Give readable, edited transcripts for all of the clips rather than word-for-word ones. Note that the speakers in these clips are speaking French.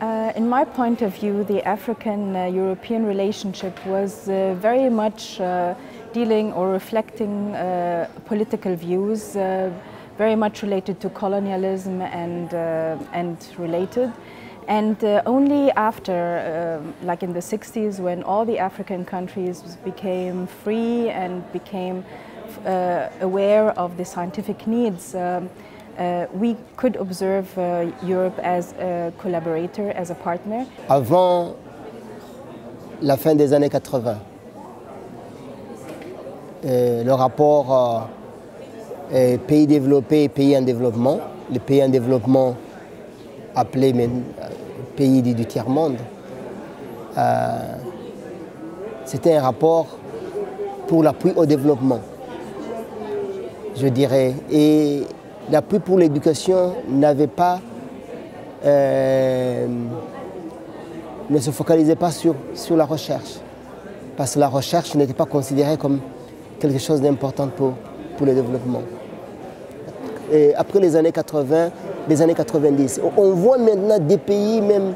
In my point of view, the African-European relationship was very much dealing or reflecting political views, very much related to colonialism and related. And only after, like in the 60s, when all the African countries became free and became aware of the scientific needs, we could observe Europe as a collaborator, as a partner. Avant la fin des années 80, le rapport pays développés et pays en développement, les pays en développement appelés pays du tiers-monde, c'était un rapport pour l'appui au développement, je dirais. Et l'appui pour l'éducation n'avait pas, ne se focalisait pas sur la recherche, parce que la recherche n'était pas considérée comme quelque chose d'important pour le développement. Et après les années 80, les années 90, on voit maintenant des pays même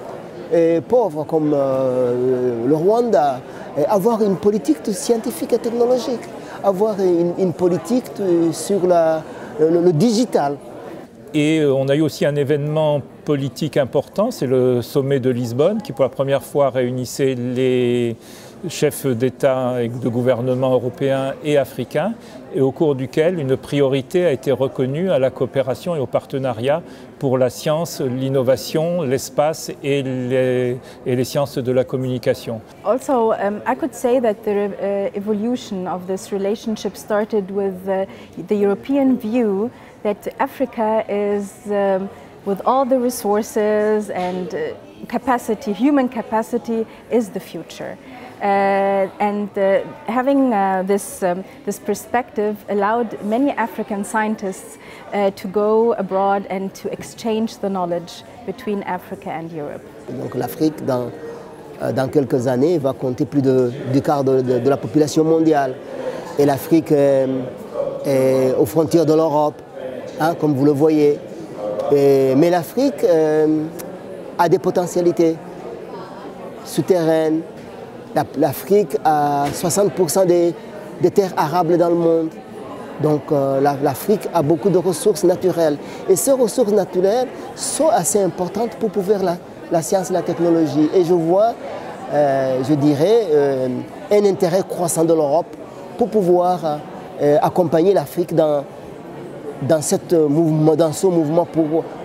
pauvres comme le Rwanda avoir une politique scientifique et technologique, avoir une politique sur le digital. Et on a eu aussi un événement politique important, c'est le sommet de Lisbonne qui pour la première fois réunissait les chefs d'État et de gouvernement européens et africains et au cours duquel une priorité a été reconnue à la coopération et au partenariat pour la science, l'innovation, l'espace et les sciences de la communication. Also, I could say that the evolution of this relationship started with the European view that Africa is, with all the resources and capacity, human capacity, is the future. Having this perspective allowed many African scientists to go abroad and to exchange the knowledge between Africa and Europe. Donc l'Afrique, dans quelques années, va compter plus du quart de la population mondiale. Et l'Afrique est aux frontières de l'Europe, hein, comme vous le voyez. Mais l'Afrique a des potentialités souterraines. L'Afrique a 60% des terres arables dans le monde. Donc l'Afrique a beaucoup de ressources naturelles. Et ces ressources naturelles sont assez importantes pour pouvoir la science et la technologie. Et je vois, je dirais, un intérêt croissant de l'Europe pour pouvoir accompagner l'Afrique dans ce mouvement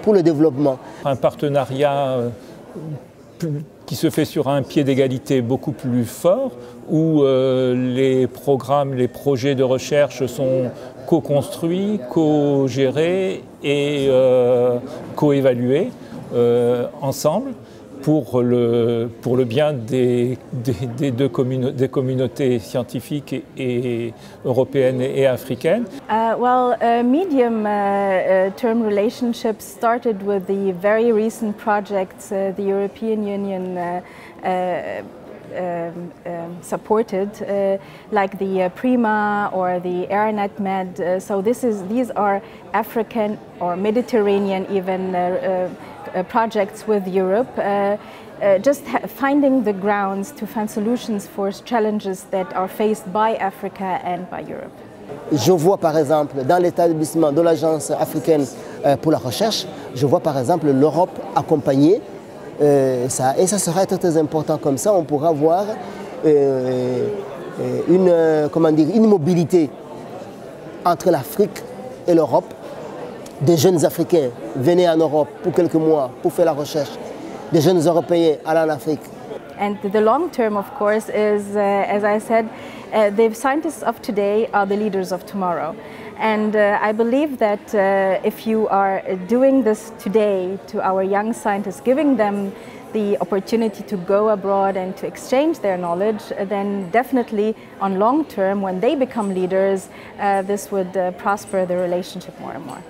pour le développement. Un partenariat qui se fait sur un pied d'égalité beaucoup plus fort, où les programmes, les projets de recherche sont co-construits, co-gérés et co-évalués ensemble pour le bien des communautés scientifiques et européennes et africaines. Medium-term relationships started with the very recent projects the European Union supported, like the PRIMA or the ARNet Med. So these are African or Mediterranean even projects with Europe, just finding the grounds to find solutions for challenges that are faced by Africa and by Europe. Je vois par exemple dans l'établissement de l'Agence africaine pour la recherche, je vois par exemple l'Europe accompagner ça, et ça sera très important. Comme ça on pourra avoir une mobilité entre l'Afrique et l'Europe. Des jeunes Africains venaient en Europe pour quelques mois pour faire la recherche. Des jeunes Européens allaient en Afrique. And the long term, of course, is, as I said, the scientists of today are the leaders of tomorrow. And I believe that if you are doing this today to our young scientists, giving them the opportunity to go abroad and to exchange their knowledge, then definitely on long term, when they become leaders, this would prosper the relationship more and more.